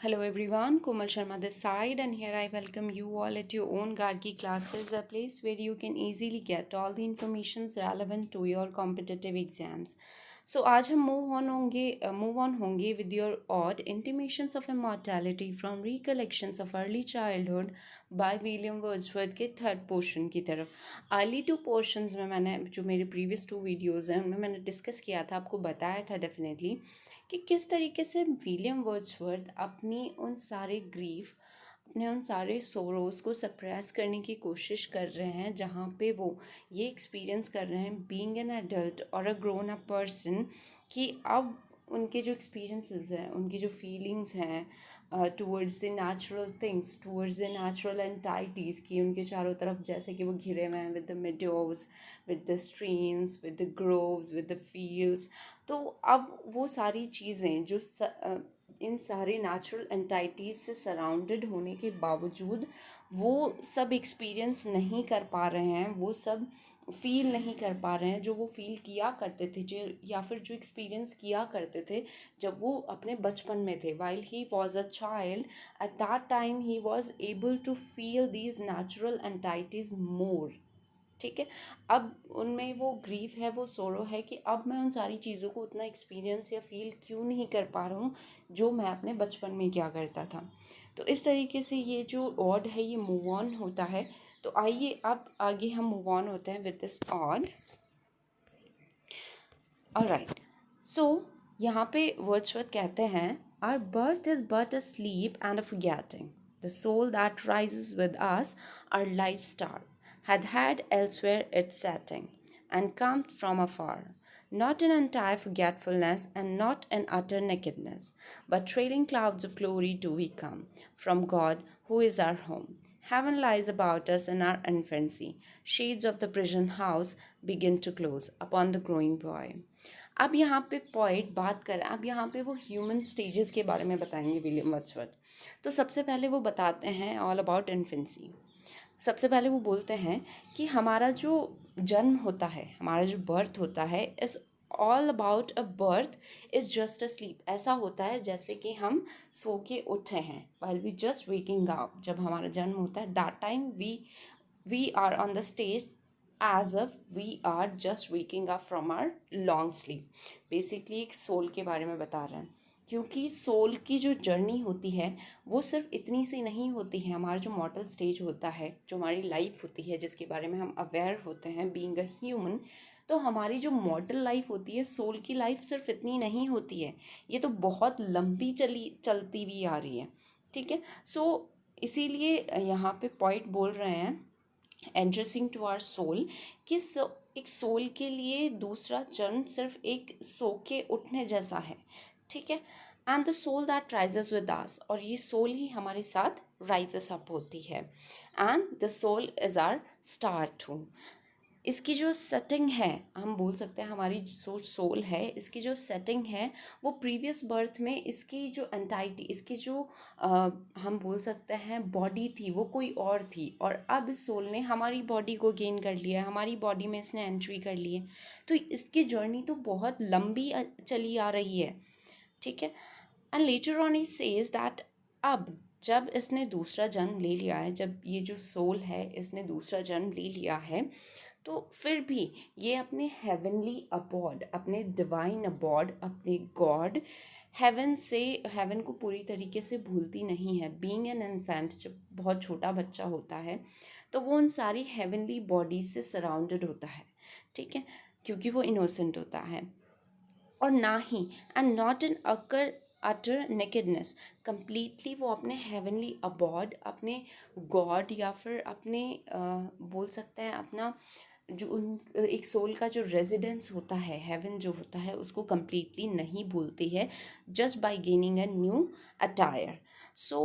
Hello everyone, Komal Sharma this side, and here I welcome you all at your own Gargi classes, a place where you can easily get all the informations relevant to your competitive exams. So आज हम move on होंगे with your odd intimations of immortality from recollections of early childhood by William Wordsworth के third portion की तरफ. Early to portions में मैंने जो मेरे प्रीवियस टू वीडियोज़ हैं उनमें मैंने डिस्कस किया था, आपको बताया था डेफिनेटली कि किस तरीके से विलियम वर्ड्सवर्थ अपनी उन सारे ग्रीफ, अपने उन सारे सोरोज़ को सप्रेस करने की कोशिश कर रहे हैं, जहाँ पे वो ये एक्सपीरियंस कर रहे हैं बीइंग एन एडल्ट और अ ग्रोन अप पर्सन, कि अब उनके जो एक्सपीरियंसेस हैं, उनकी जो फीलिंग्स हैं towards the natural things, towards the natural एंटाइटीज़, की उनके चारों तरफ जैसे कि वो घिरे हुए हैं with the meadows, with the streams, with the groves, with the fields. तो अब वो सारी चीज़ें जो इन सारे नेचुरल एंटाइटीज़ से सराउंडेड होने के बावजूद वो सब एक्सपीरियंस नहीं कर पा रहे हैं, वो सब फील नहीं कर पा रहे हैं जो वो फील किया करते थे, जो या फिर जो एक्सपीरियंस किया करते थे जब वो अपने बचपन में थे. While he was a child, at that time he was able to feel these natural entities more. ठीक है. अब उनमें वो ग्रीफ है, वो सोरो है कि अब मैं उन सारी चीज़ों को उतना एक्सपीरियंस या फील क्यों नहीं कर पा रहा हूँ जो मैं अपने बचपन में किया करता था. तो इस तरीके से ये जो ऑड है ये मूव ऑन होता है. तो आइए अब आगे हम मूव ऑन होते हैं with this ode. Alright. So यहाँ पे वर्ड्सवर्थ कहते हैं, our birth is but a sleep and a forgetting. The soul that rises with us, our life star, had elsewhere its setting, and come from afar, not in entire forgetfulness and not in utter nakedness, but trailing clouds of glory do we come, from God who is our home. Heaven lies about us in our infancy. Shades of the prison house begin to close upon the growing boy. अब यहाँ पे point बात करें, अब यहाँ पे वो human stages के बारे में बताएंगे विलियम वर्ड्सवर्थ. तो सबसे पहले वो बताते हैं ऑल अबाउट इन्फेंसी. सबसे पहले वो बोलते हैं कि हमारा जो जन्म होता है, हमारा जो बर्थ होता है, is all about a birth is just a slip. ऐसा होता है जैसे कि हम सो के उठे हैं, while we just waking up. जब हमारा जन्म होता है that time we are on the stage as if we are just waking up from our long sleep. Basically एक सोल के बारे में बता रहे हैं, क्योंकि सोल की जो जर्नी होती है वो सिर्फ इतनी सी नहीं होती है. हमारा जो मॉर्टल स्टेज होता है, जो हमारी लाइफ होती है जिसके बारे में हम अवेयर होते हैं बीइंग अ ह्यूमन, तो हमारी जो मॉर्टल लाइफ होती है, सोल की लाइफ सिर्फ इतनी नहीं होती है. ये तो बहुत लंबी चलती भी आ रही है. ठीक है. सो इसीलिए यहाँ पे पॉइंट बोल रहे हैं एड्रेसिंग टू आवर सोल कि एक सोल के लिए दूसरा जन्म सिर्फ एक सो के उठने जैसा है. ठीक है. And the soul that rises with us, और ये सोल ही हमारे साथ राइजेस अप होती है. And the soul is our star too. इसकी जो सेटिंग है, हम बोल सकते हैं हमारी जो सोल है, इसकी जो सेटिंग है वो प्रीवियस बर्थ में इसकी जो एंटाइटी, इसकी जो हम बोल सकते हैं बॉडी थी वो कोई और थी, और अब इस सोल ने हमारी बॉडी को गेन कर लिया है, हमारी बॉडी में इसने एंट्री कर ली है. तो इसकी जर्नी तो बहुत लंबी चली आ रही है. ठीक है. And later on he says that अब जब इसने दूसरा जन्म ले लिया है, जब ये जो सोल है इसने दूसरा जन्म ले लिया है, तो फिर भी ये अपने हेवनली अबॉर्ड, अपने डिवाइन अबॉर्ड, अपने गॉड हेवन को पूरी तरीके से भूलती नहीं है. बीइंग एन इन्फेंट, जब बहुत छोटा बच्चा होता है तो वो उन सारी हेवनली बॉडीज से सराउंडेड होता है. ठीक है. क्योंकि वो इनोसेंट होता है. और ना ही एंड नॉट इन अकर अटर नेकेडनेस, कंप्लीटली वो अपने हेवनली अबॉर्ड, अपने गॉड या फिर अपने बोल सकते हैं अपना जो एक सोल का जो रेजिडेंस होता है, हेवन जो होता है, उसको कम्प्लीटली नहीं भूलती है just by gaining a new attire. So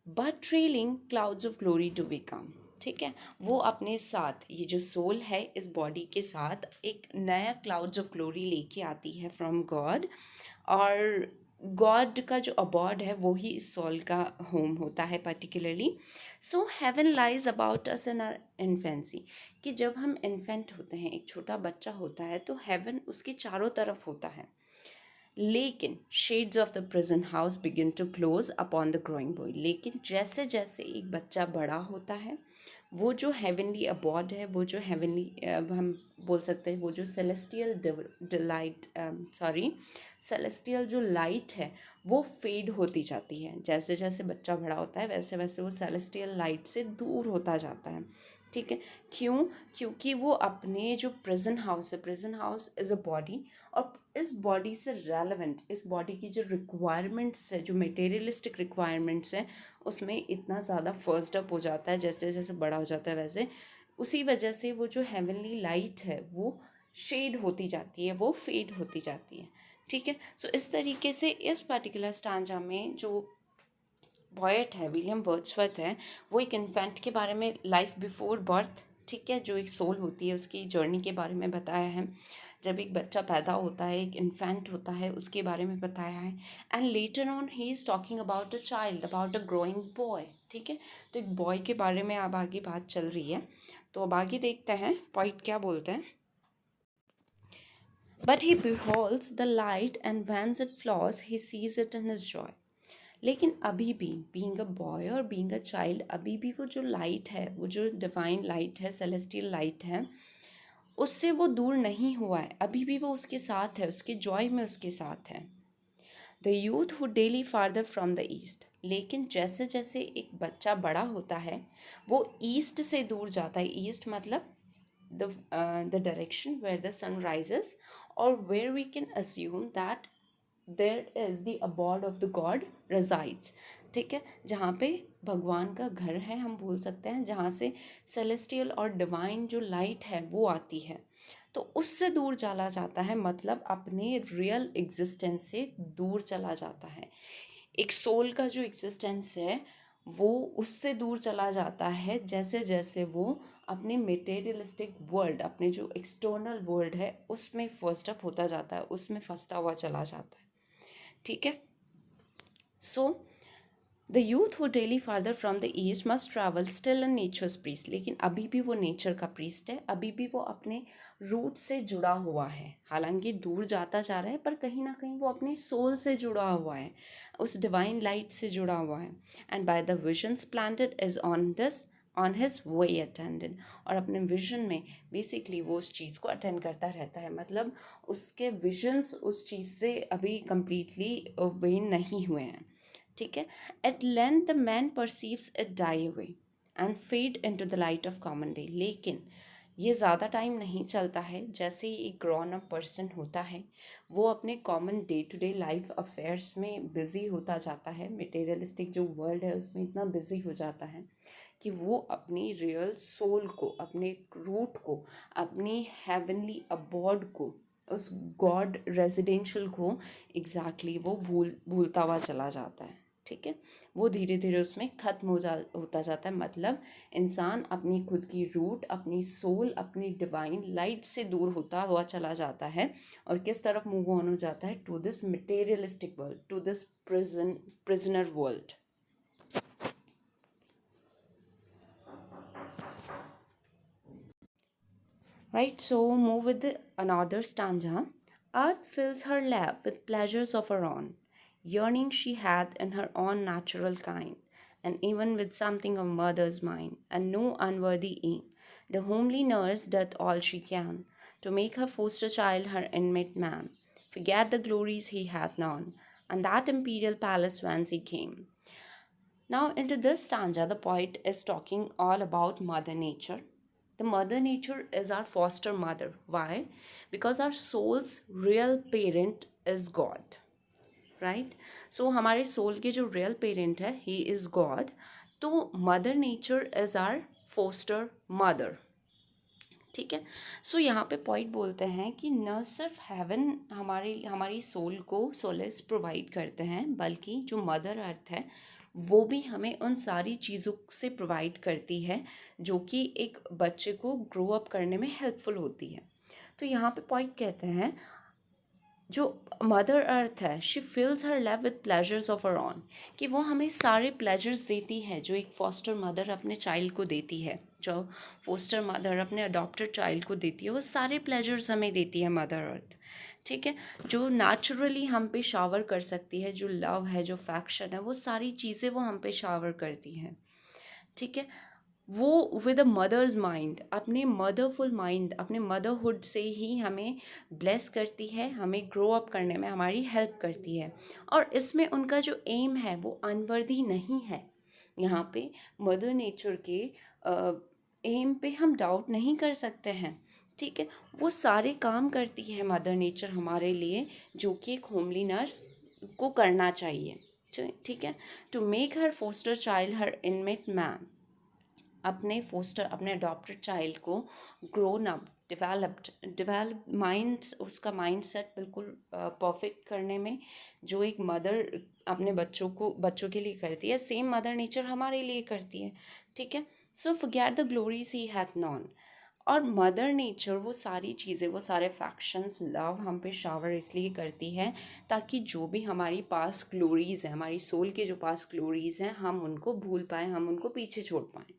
but trailing clouds of glory to become. ठीक है. वो अपने साथ, ये जो सोल है इस बॉडी के साथ एक नया क्लाउड्स ऑफ ग्लोरी लेके आती है फ्रॉम गॉड. और गॉड का जो अबॉर्ड है वो ही इस सोल का होम होता है particularly. So heaven lies about us in our infancy, कि जब हम इन्फेंट होते हैं, एक छोटा बच्चा होता है, तो हेवन उसके चारों तरफ होता है. लेकिन shades of the prison house begin to close upon the growing boy. लेकिन जैसे जैसे एक बच्चा बड़ा होता है, वो जो हेवनली अबॉर्ड है, वो जो हेवनली हम बोल सकते हैं वो जो सेलेस्टियल डिलाइट सेलेस्टियल जो लाइट है वो फेड होती जाती है। जैसे जैसे बच्चा बड़ा होता है वैसे वैसे वो सेलेस्टियल लाइट से दूर होता जाता है। ठीक है, क्यों? क्योंकि वो अपने जो प्रिजन हाउस है, prison house is a body, और इस बॉडी से रेलेवेंट, इस बॉडी की जो रिक्वायरमेंट्स है, जो मटेरियलिस्टिक रिक्वायरमेंट्स है, उसमें इतना ज़्यादा फर्स्ट अप हो जाता है जैसे जैसे बड़ा हो जाता है वैसे। उसी वजह से वो जो हेवनली लाइट है वो शेड होती जाती है, वो फेड होती जाती है। ठीक है, सो इस तरीके से इस पर्टिकुलर स्टांजा में जो पोएट है विलियम वर्ड्सवर्थ है, वो एक इन्फेंट के बारे में, लाइफ बिफोर बर्थ, ठीक है, जो एक सोल होती है उसकी जर्नी के बारे में बताया है। जब एक बच्चा पैदा होता है, एक इन्फेंट होता है, उसके बारे में बताया है। And later on he is talking about a child, about a growing boy. ठीक है, तो एक बॉय के बारे में अब आगे बात चल रही है। तो अब आगे देखते हैं पोएट क्या बोलते हैं। But he beholds the light and when it floss he sees it in his Joy. लेकिन अभी भी बीइंग अ बॉय और बीइंग अ चाइल्ड, अभी भी वो जो लाइट है, वो जो डिवाइन लाइट है, सेलेस्टियल लाइट है, उससे वो दूर नहीं हुआ है। अभी भी वो उसके साथ है, उसके जॉय में उसके साथ है। The youth who daily farther from the east. लेकिन जैसे जैसे एक बच्चा बड़ा होता है वो ईस्ट से दूर जाता है। ईस्ट मतलब the direction where the sun rises, or where we can assume that there is the abode of the god resides। ठीक है, जहाँ पे भगवान का घर है, हम बोल सकते हैं, जहाँ से सेलेस्टियल और डिवाइन जो लाइट है वो आती है। तो उससे दूर चला जाता है, मतलब अपने रियल एग्जिस्टेंस से दूर चला जाता है। एक सोल का जो एग्जिस्टेंस है वो उससे दूर चला जाता है जैसे जैसे वो अपने मटेरियलिस्टिक वर्ल्ड, अपने जो एक्सटर्नल वर्ल्ड है उसमें फर्स्ट अप होता जाता है, उसमें फंसता हुआ चला जाता है। ठीक है, so the youth who daily farther from the east must travel still in nature's priest. लेकिन अभी भी वो नेचर का प्रीस्ट है, अभी भी वो अपने रूट से जुड़ा हुआ है। हालांकि दूर जाता जा रहा है पर कहीं ना कहीं वो अपने सोल से जुड़ा हुआ है, उस डिवाइन लाइट से जुड़ा हुआ है। And by the visions planted is on his way attended. और अपने विजन में बेसिकली वो उस चीज़ को अटेंड करता रहता है, मतलब उसके विजन्स उस चीज़ से अभी कंप्लीटली वे नहीं हुए हैं। ठीक है, at length the man perceives it die away and fade into the light of common day. लेकिन ये ज़्यादा टाइम नहीं चलता है। जैसे ही एक ग्रॉन अप पर्सन होता है वो अपने common day to day life affairs में बिज़ी होता जाता है, मटेरियलिस्टिक जो वर्ल्ड है उसमें इतना बिज़ी हो जाता है कि वो अपनी रियल सोल को, अपने रूट को, अपनी हेवनली अबॉर्ड को, उस गॉड रेजिडेंशियल को एग्जैक्टली वो भूलता हुआ चला जाता है। ठीक है, वो धीरे धीरे उसमें ख़त्म होता जाता है। मतलब इंसान अपनी खुद की रूट, अपनी सोल, अपनी डिवाइन लाइट से दूर होता हुआ चला जाता है। और किस तरफ मूव ऑन हो जाता है? To this materialistic world, to this prisoner world. Right, so move with another stanza. Earth fills her lap with pleasures of her own, yearning she hath in her own natural kind, and even with something of mother's mind, and no unworthy aim. The homely nurse doth all she can to make her foster child her inmate man, forget the glories he hath known, and that imperial palace whence he came. Now, into this stanza, the poet is talking all about Mother Nature. The Mother Nature is our foster mother. Why? Because our soul's real parent is God. Right, so हमारे soul के जो real parent है he is God. तो mother nature is our foster mother. ठीक है, सो यहाँ पे point बोलते हैं कि न सिर्फ हेवन हमारी सोल को सोलेस प्रोवाइड करते हैं, बल्कि जो मदर अर्थ है वो भी हमें उन सारी चीज़ों से प्रोवाइड करती है जो कि एक बच्चे को ग्रो अप करने में हेल्पफुल होती है। तो यहाँ पे पॉइंट कहते हैं जो मदर अर्थ है, she fills her life with pleasures of her own, कि वो हमें सारे प्लेजर्स देती है जो एक फॉस्टर मदर अपने चाइल्ड को देती है, जो फोस्टर मदर अपने अडॉप्टेड चाइल्ड को देती है, वो सारे प्लेजर्स हमें देती है मदर अर्थ। ठीक है, जो नेचुरली हम पे शावर कर सकती है, जो लव है, जो फैक्शन है, वो सारी चीज़ें वो हम पे शावर करती हैं। ठीक है, वो विद अ मदर्स माइंड, अपने मदरफुल माइंड, अपने मदरहुड से ही हमें ब्लेस करती है, हमें ग्रो अप करने में हमारी हेल्प करती है। और इसमें उनका जो एम है वो अनवर्दी नहीं है। यहाँ पे मदर नेचर के एम पे हम डाउट नहीं कर सकते हैं। ठीक है, वो सारे काम करती है मदर नेचर हमारे लिए, जो कि एक होमली नर्स को करना चाहिए। ठीक है, to make her foster child her inmate man, अपने फोस्टर, अपने अडॉप्टेड चाइल्ड को ग्रोन अप, डेवलप माइंड, उसका माइंड सेट बिल्कुल परफेक्ट करने में, जो एक मदर अपने बच्चों के लिए करती है, सेम मदर नेचर हमारे लिए करती है। ठीक है, so forget the glories he hath known. और मदर नेचर वो सारी चीज़ें, वो सारे फैक्शंस, लव हम पे शावर इसलिए करती है ताकि जो भी हमारी पास ग्लोरीज हैं, हमारी सोल के जो पास ग्लोरीज हैं, हम उनको भूल पाएँ, हम उनको पीछे छोड़ पाएँ।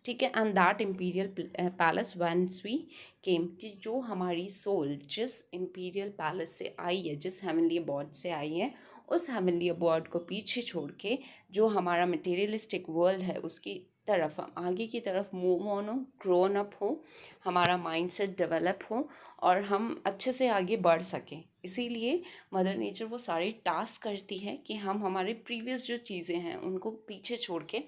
ठीक है, and that imperial palace whence we came, कि जो हमारी सोल जिस इम्पीरियल पैलेस से आई है, जिस हेवनली अबॉर्ड से आई है, उस हेवनली अबॉर्ड को पीछे छोड़ के जो हमारा मटेरियलिस्टिक वर्ल्ड है उसकी तरफ हम आगे की तरफ मूव ऑन हो, ग्रोन अप हो, हमारा माइंड सेट डेवलप हो और हम अच्छे से आगे बढ़ सकें। इसीलिए मदर नेचर वो सारे टास्क करती है कि हम हमारे प्रीवियस जो चीज़ें हैं उनको पीछे छोड़ के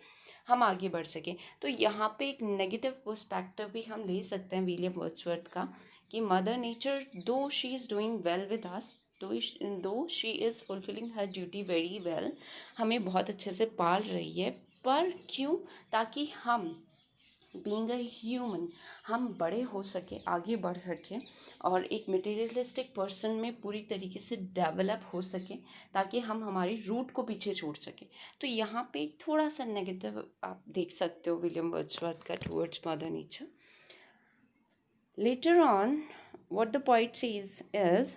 हम आगे बढ़ सकें। तो यहाँ पे एक नेगेटिव पर्सपेक्टिव भी हम ले सकते हैं विलियम वर्ड्सवर्थ का, कि mother nature though she is doing well with us, though she is fulfilling her duty very well, हमें बहुत अच्छे से पाल रही है, पर क्यों? ताकि हम बीइंग अ ह्यूमन हम बड़े हो सके, आगे बढ़ सकें और एक मटेरियलिस्टिक पर्सन में पूरी तरीके से डेवलप हो सके, ताकि हम हमारी रूट को पीछे छोड़ सकें। तो यहाँ पे एक थोड़ा सा नेगेटिव आप देख सकते हो विलियम वर्ड्सवर्थ का towards mother nature. Later on what the poet says is,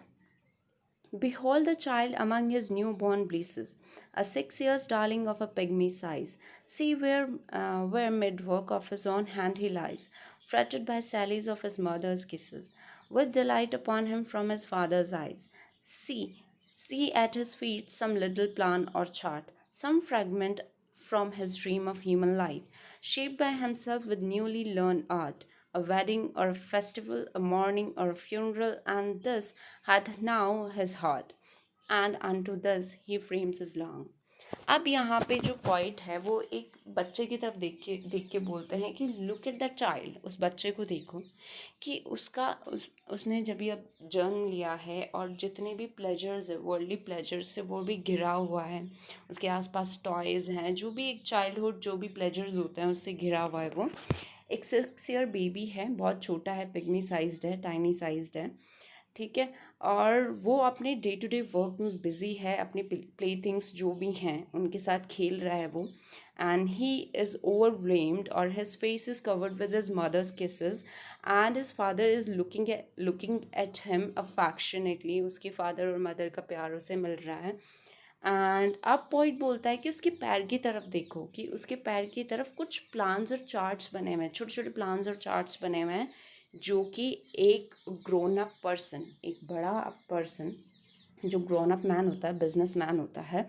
behold the child among his newborn blisses, a 6 years darling of a pygmy size. See where mid-work of his own hand he lies, fretted by sallies of his mother's kisses, with delight upon him from his father's eyes. See at his feet some little plan or chart, some fragment from his dream of human life, shaped by himself with newly learned art, a wedding or a festival, a mourning or a funeral, and this hath now his heart, and unto this he frames his long. अब यहाँ पे जो point है वो एक बच्चे की तरफ देख के बोलते हैं कि लुक एट द चाइल्ड, उस बच्चे को देखो कि उसने जब ये अब जन्म लिया है और जितने भी प्लेजर्स है, वर्ल्डली प्लेजर्स से वो भी घिरा हुआ है, उसके आसपास टॉयज़ हैं, जो भी एक चाइल्डहुड जो भी प्लेजर्स होते हैं उससे घिरा हुआ है। वो एक 6 ईयर बेबी है, बहुत छोटा है, पिग्मी साइज्ड है, टाइनी साइज्ड है। ठीक है, और वो अपने डे टू डे वर्क में बिजी है, अपने प्ले थिंग्स जो भी हैं उनके साथ खेल रहा है वो, एंड ही इज़ ओवरवेल्म्ड और his face is covered with his mother's kisses, and his father is looking at him affectionately, उसके फादर और मदर का प्यार उसे मिल रहा है। एंड अब पॉइंट बोलता है कि उसके पैर की तरफ देखो, कि उसके पैर की तरफ कुछ प्लान्स और चार्ट्स बने हुए हैं, छोटे छोटे प्लान्स और चार्ट्स बने हुए हैं, जो कि एक ग्रोन अप पर्सन, एक बड़ा पर्सन जो ग्रोन अप मैन होता है, बिजनेस मैन होता है,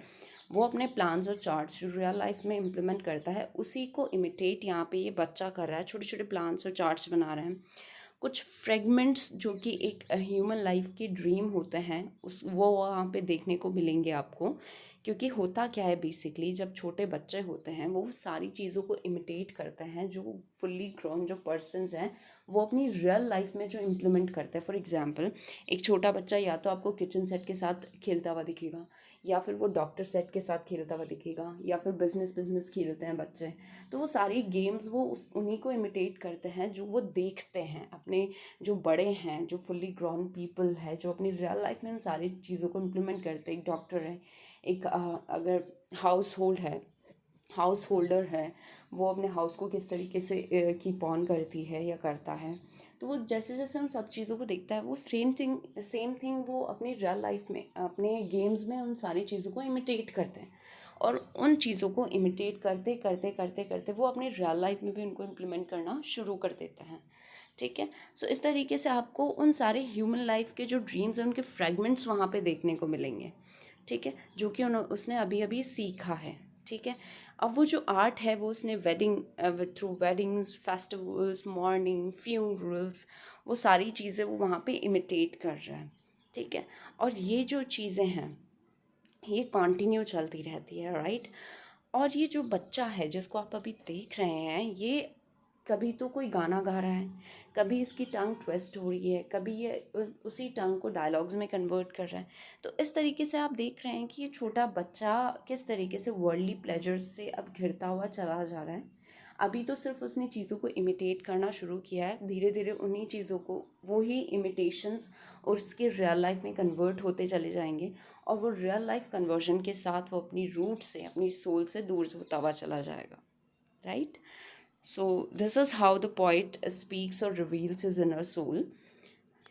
वो अपने प्लान्स और चार्ट्स जो रियल लाइफ में इम्प्लीमेंट करता है उसी को इमिटेट यहाँ पे ये बच्चा कर रहा है, छोटे छोटे प्लान्स और चार्ट्स बना रहे हैं। कुछ फ्रेगमेंट्स जो कि एक ह्यूमन लाइफ की ड्रीम होते हैं उस वो वहाँ पे देखने को मिलेंगे आपको। क्योंकि होता क्या है बेसिकली, जब छोटे बच्चे होते हैं वो सारी चीज़ों को इमिटेट करते हैं, जो फुल्ली ग्रोन जो पर्सन्स हैं वो अपनी रियल लाइफ में जो इम्प्लीमेंट करते हैं। फॉर एग्जांपल, एक छोटा बच्चा या तो आपको किचन सेट के साथ खेलता हुआ दिखेगा, या फिर वो डॉक्टर सेट के साथ खेलता हुआ दिखेगा, या फिर बिजनेस खेलते हैं बच्चे, तो वो सारी गेम्स वो उन्हीं को इमिटेट करते हैं जो वो देखते हैं अपने जो बड़े हैं, जो फुल्ली ग्रोन पीपल है, जो अपनी रियल लाइफ में उन सारी चीज़ों को इम्प्लीमेंट करते हैं। एक डॉक्टर है, एक अगर हाउस होल्डर है, वो अपने हाउस को किस तरीके से कीप ऑन करती है या करता है, तो वो जैसे जैसे उन सब चीज़ों को देखता है वो सेम थिंग वो अपनी रियल लाइफ में अपने गेम्स में उन सारी चीज़ों को इमिटेट करते हैं, और उन चीज़ों को इमिटेट करते करते करते करते वो अपनी रियल लाइफ में भी उनको इम्प्लीमेंट करना शुरू कर देते हैं। ठीक है। सो इस तरीके से आपको उन सारे ह्यूमन लाइफ के जो ड्रीम्स हैं उनके फ्रेगमेंट्स वहाँ पे देखने को मिलेंगे। ठीक है, जो कि उसने अभी अभी सीखा है। ठीक है, अब वो जो आर्ट है वो उसने through weddings, festivals, morning, funerals, वो सारी चीज़ें वो वहाँ पे इमिटेट कर रहा है। ठीक है, और ये जो चीज़ें हैं ये कंटिन्यू चलती रहती है, राइट। और ये जो बच्चा है जिसको आप अभी देख रहे हैं, ये कभी तो कोई गाना गा रहा है, कभी इसकी टंग ट्विस्ट हो रही है, कभी ये उसी टंग को डायलॉग्स में कन्वर्ट कर रहा है। तो इस तरीके से आप देख रहे हैं कि ये छोटा बच्चा किस तरीके से वर्ल्डली प्लेजर्स से अब घिरता हुआ चला जा रहा है। अभी तो सिर्फ उसने चीज़ों को इमिटेट करना शुरू किया है, धीरे धीरे उन्हीं चीज़ों को, वो ही इमिटेशंस और उसके रियल लाइफ में कन्वर्ट होते चले जाएंगे, और वो रियल लाइफ कन्वर्जन के साथ वो अपनी रूट से, अपनी सोल से दूर होता हुआ चला जाएगा, right. So, this is how the poet speaks or reveals his inner soul.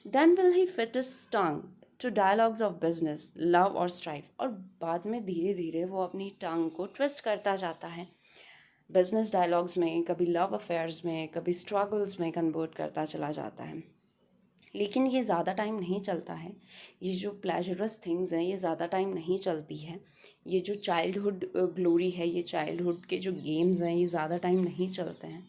Then will he fit his tongue to dialogues of business, love or strife. और बाद में धीरे धीरे वो अपनी टंग को ट्विस्ट करता जाता है, बिजनेस डायलॉग्स में, कभी लव अफेयर्स में, कभी स्ट्रगल्स में कन्वर्ट करता चला जाता है। लेकिन ये ज़्यादा टाइम नहीं चलता है, ये जो प्लेजरस थिंग्स हैं ये ज़्यादा टाइम नहीं चलती है, ये जो चाइल्डहुड ग्लोरी है, ये चाइल्डहुड के जो गेम्स हैं ये ज़्यादा टाइम नहीं चलते हैं।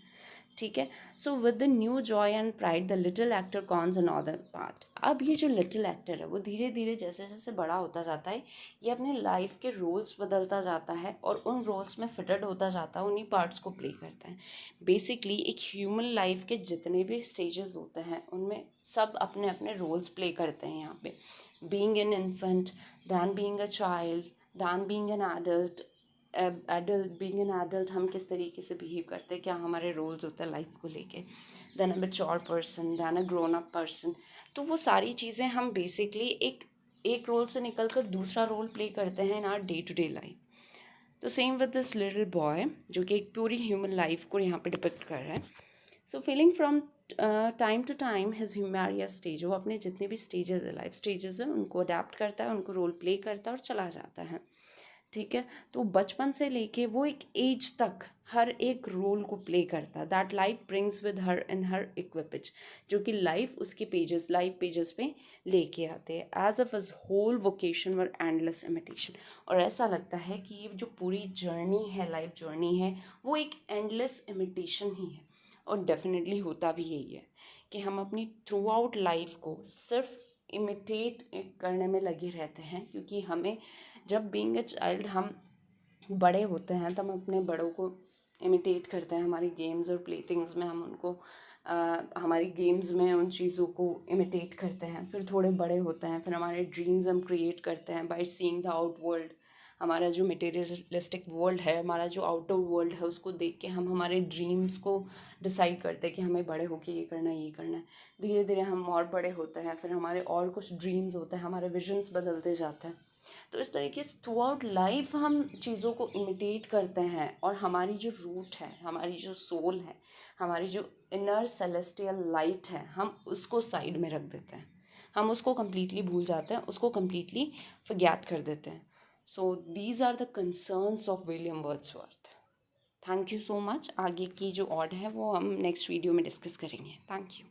ठीक है। So with the new Joy and pride the little actor cons another part. अब ये जो लिटिल एक्टर है वो धीरे धीरे जैसे जैसे बड़ा होता जाता है, ये अपने लाइफ के रोल्स बदलता जाता है और उन रोल्स में फिटेड होता जाता है, उन्हीं पार्ट्स को प्ले करता है। बेसिकली एक ह्यूमन लाइफ के जितने भी स्टेजेस होते हैं उनमें सब अपने अपने रोल्स प्ले करते हैं यहाँ पे। Being an infant, then being a child, then being an being an adult, हम किस तरीके से बिहेव करते हैं, क्या हमारे रोल्स होते हैं लाइफ को लेके, then a mature person, then a grown up person. तो वो सारी चीज़ें हम बेसिकली एक रोल से निकल कर दूसरा रोल प्ले करते हैं in our day to day life. तो same with this little boy जो कि एक पूरी ह्यूमन लाइफ को यहाँ पे डिपिक्ट कर रहा है। So feeling from time to time his ह्यूमेरिया स्टेज, वो अपने जितने भी स्टेजेस है, लाइफ स्टेजेस हैं, उनको अडेप्ट करता है, उनको रोल प्ले करता है और चला जाता है। ठीक है, तो बचपन से लेके वो एक एज तक हर एक रोल को प्ले करता है, that life brings with her in her equipage, जो कि लाइफ उसके लाइफ पेजेस पे लेके आते हैं, as if his whole vocation were endless imitation. और ऐसा लगता है कि ये जो पूरी जर्नी है, लाइफ जर्नी है, वो एक एंडलेस इमिटेशन ही है। और डेफिनेटली होता भी यही है कि हम अपनी थ्रू आउट लाइफ को सिर्फ इमिटेट करने में लगे रहते हैं, क्योंकि हमें जब बीइंग अ चाइल्ड हम बड़े होते हैं तब हम अपने बड़ों को इमिटेट करते हैं, हमारी गेम्स और प्ले थिंग्स में हम उनको हमारी गेम्स में उन चीज़ों को इमिटेट करते हैं। फिर थोड़े बड़े होते हैं, फिर हमारे ड्रीम्स हम क्रिएट करते हैं by seeing the out world. हमारा जो मटेरियलिस्टिक वर्ल्ड है, हमारा जो आउटर वर्ल्ड है, उसको देख के हम हमारे ड्रीम्स को डिसाइड करते हैं कि हमें बड़े होके ये करना है, ये करना है। धीरे धीरे हम और बड़े होते हैं, फिर हमारे और कुछ ड्रीम्स होते हैं, हमारे विजन्स बदलते जाते हैं। तो इस तरीके से थ्रू आउट लाइफ हम चीज़ों को इमिटेट करते हैं, और हमारी जो रूट है, हमारी जो सोल है, हमारी जो इनर सेलेस्टियल लाइट है, हम उसको साइड में रख देते हैं, हम उसको कम्प्लीटली भूल जाते हैं, उसको कम्प्लीटली फॉरगेट कर देते हैं। So these are the concerns of William Wordsworth. Thank you so much. आगे की जो ऑर्डर है वो हम नेक्स्ट वीडियो में डिस्कस करेंगे। Thank you.